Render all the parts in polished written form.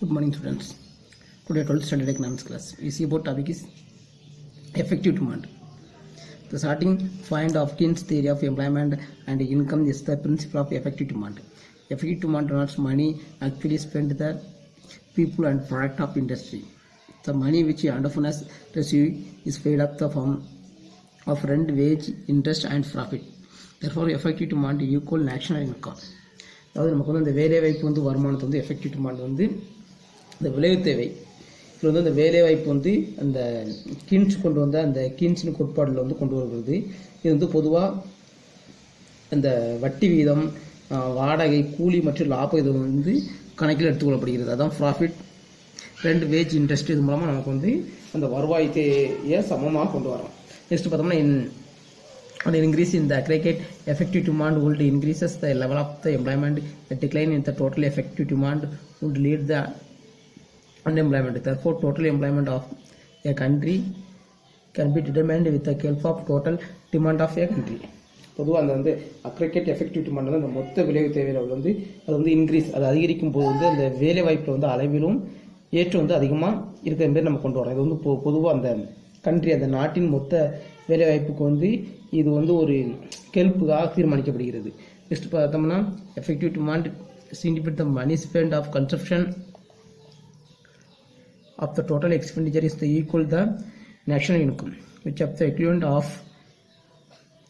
Good morning, students. Today 12th standard economics class. We see about topic is effective demand. The starting point of Keynes theory of employment and income is the principle of effective demand. Effective demand denotes money actually spent the people and product of industry. The money which entrepreneurs receive is paid up the form of rent, wage, interest and profit. Therefore, effective demand equal national income. அதாவது நமக்கு வந்து அந்த வேலைவாய்ப்பு வந்து வருமானத்தை வந்து effective demand வந்து இந்த விளைவு தேவை. இதில் வந்து அந்த வேலைவாய்ப்பு வந்து அந்த கீன்ஸ் கொண்டு வந்த அந்த கீன்ஸின் கோட்பாடில் வந்து கொண்டு வருகிறது. இது வந்து பொதுவாக அந்த வட்டி வீதம், வாடகை, கூலி மற்றும் லாபம் இது வந்து கணக்கில் எடுத்துக்கொள்ளப்படுகிறது. அதான் ப்ராஃபிட், ரெண்ட், வேஜ், இன்ட்ரெஸ்ட் இது மூலமாக நமக்கு வந்து அந்த வருவாய் தேவையை சமமாக கொண்டு வரோம். நெக்ஸ்ட் பார்த்தோம்னா an increase in the aggregate effective demand would increases the level of the employment. A decline in the total effective demand would lead the unemployment. Therefore, total employment of a country can be determined with the help of total demand of a country. பொதுவாக அந்த வந்து aggregate effective demand வந்து அந்த மொத்த விளைவு தேவையில் வந்து அது வந்து இன்க்ரீஸ், அது அதிகரிக்கும் போது வந்து அந்த வேலை வாய்ப்பில் வந்து அளவிலும் ஏற்றம் வந்து அதிகமாக இருக்கிற மாதிரி நம்ம கொண்டு வரோம். இது வந்து பொதுவாக அந்த கண்ட்ரி, அந்த நாட்டின் மொத்த வேலைவாய்ப்புக்கு வந்து இது வந்து ஒரு ஹெல்ப்புக்காக தீர்மானிக்கப்படுகிறது. நெக்ஸ்ட் பார்த்தோம்னா effective demand syndicate the money spend of consumption of the total expenditure is the equal the national income which of the equivalent of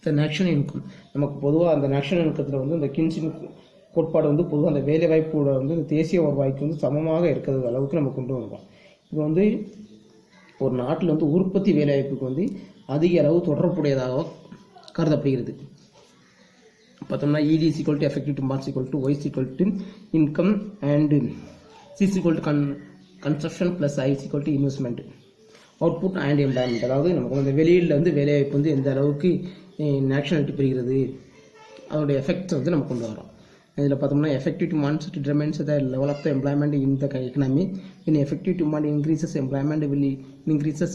the national income. நமக்கு பொதுவாக அந்த நேஷனல் இன்கத்தில் வந்து இந்த கின்ஸின் கோட்பாடு வந்து பொதுவாக அந்த வேலைவாய்ப்போட வந்து இந்த தேசிய வருவாய்க்கு வந்து சமமாக இருக்கிறது அளவுக்கு நம்ம கொண்டு வருவோம். இது வந்து ஒரு நாட்டில் வந்து உற்பத்தி வேலைவாய்ப்புக்கு வந்து அதிக அளவு தொடர்புடையதாக கருதப்படுகிறது. பார்த்தோம்னா ED is equal to effective demand is equal to Y is equal to income and C is equal to consumption plus I is equal to investment, output and employment. அதாவது நமக்கு அந்த வெளியில் வந்து வேலைவாய்ப்பு வந்து எந்த அளவுக்கு நேஷனாலிட்டி பெறுகிறது அதோடைய எஃபெக்ட்ஸ் வந்து நம்ம கொண்டு வரோம். இதில் பார்த்தோம்னா effective demands determines the level of the employment in the economy. when effective demand increases, employment will increases.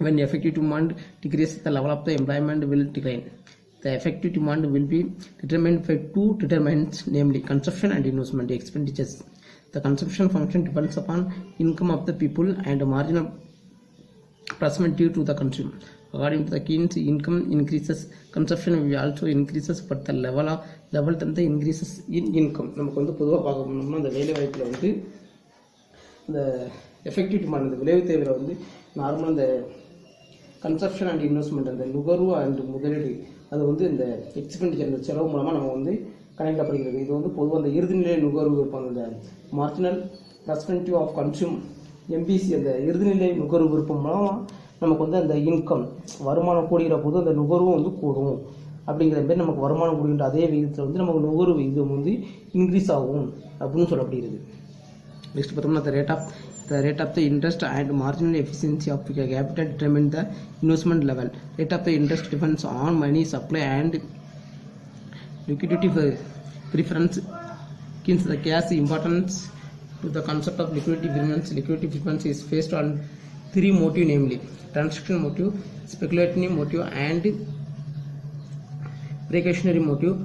When effective demand decreases, the level of the employment will decline. The effective demand will be determined by two determinants, namely consumption and investment expenditures. The consumption function depends upon income of the people and marginal placement due to the consumer. According to the Keynes, income increases, consumption will also increases, but the level than the increases in income. நமக்கு வந்து பொதுவாக பார்க்கணும்னா அந்த வேலை வாய்ப்பில் வந்து இந்த effective demand இந்த விளைவு தேவையில் வந்து நார்மலாக இந்த கன்சப்ஷன் அண்ட் இன்வெஸ்ட்மெண்ட், அந்த நுகர்வு அண்ட் முதலீடு அது வந்து இந்த எக்ஸ்பெண்டிச்சர் இந்த செலவு மூலமாக நம்ம வந்து கணக்கிடப்படுகிறது. இது வந்து பொதுவாக அந்த இறுதிநிலை நுகர்வு விருப்பம், அந்த marginal perspective of consume MPC, அந்த இறுதிநிலை நுகர்வு விருப்பம் மூலமாக நமக்கு வந்து அந்த இன்கம் வருமானம் கூடுகிற போது அந்த நுகர்வும் வந்து கூடும். அப்படிங்கிற மாதிரி நமக்கு வருமானம் கூடுகின்ற அதே விகிதத்தில் வந்து நமக்கு நுகர்வு விகிதம் வந்து இன்க்ரீஸ் ஆகும் அப்படின்னு சொல்லப்படுகிறது. நெக்ஸ்ட் பார்த்தோம்னா the rate of the interest and marginal efficiency of capital determine the investment level. Rate of the interest depends on money supply and liquidity preference. Hence the cash importance to the concept of liquidity preference. Liquidity preference is based on three motives, namely transaction motive, speculative motive and precautionary motive.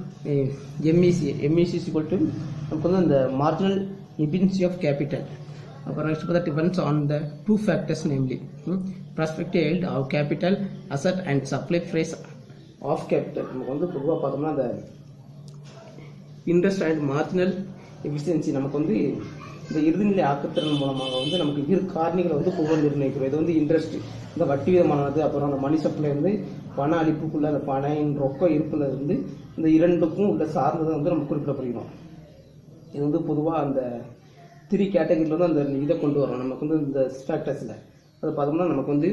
MEC is equal to the marginal efficiency of capital. Next depends on the two factors, namely prospective yield of capital, asset and supply price of capital. நமக்கு வந்து பொதுவாக பார்த்தோம்னா அந்த interest and marginal efficiency நமக்கு வந்து இந்த இறுதிநிலை ஆக்கத்திறன் மூலமாக வந்து நமக்கு இரு காரணிகளை வந்து பொதுவாக நிர்ணயிக்கிறோம். இது வந்து இன்ட்ரெஸ்ட், இந்த வட்டி விதமானது, அப்புறம் அந்த மணி சப்ளை வந்து பண அளிப்புக்குள்ள அந்த பணம் ரொக்க இருப்புல இருந்து இந்த இரண்டுக்கும் உள்ள சார்ந்ததை வந்து நம்ம குறிப்பிடப்படுகிறோம். இது வந்து பொதுவாக அந்த 3 கேட்டகரியில் வந்து அந்த இதை கொண்டு வரோம். நமக்கு வந்து இந்த ஃபேக்டர்ஸில் அது பார்த்தோம்னா நமக்கு வந்து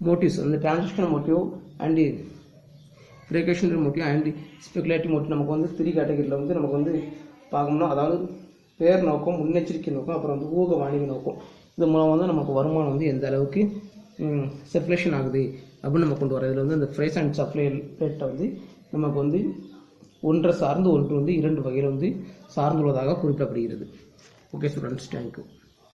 மோட்டிவ்ஸ், அந்த transaction motive and precautionary motive and speculative motive நமக்கு வந்து 3 கேட்டகரியில் வந்து நமக்கு வந்து பார்க்கணும்னா, அதாவது பேர் நோக்கம், முன்னெச்சரிக்கை நோக்கம், அப்புறம் வந்து ஊக வாணிக நோக்கம். இது மூலம் வந்து நமக்கு வருமானம் வந்து எந்த அளவுக்கு சர்க்குலேஷன் ஆகுது அப்படின்னு நம்ம கொண்டு வரோம். இதில் வந்து அந்த ப்ரைஸ் அண்ட் சப்ளை ரேட்டை வந்து நமக்கு வந்து ஒன்றை சார்ந்து ஒன்று வந்து 2 வகையில் வந்து சார்ந்துள்ளதாக குறிப்பிடப்படுகிறது. Okay students, thank you.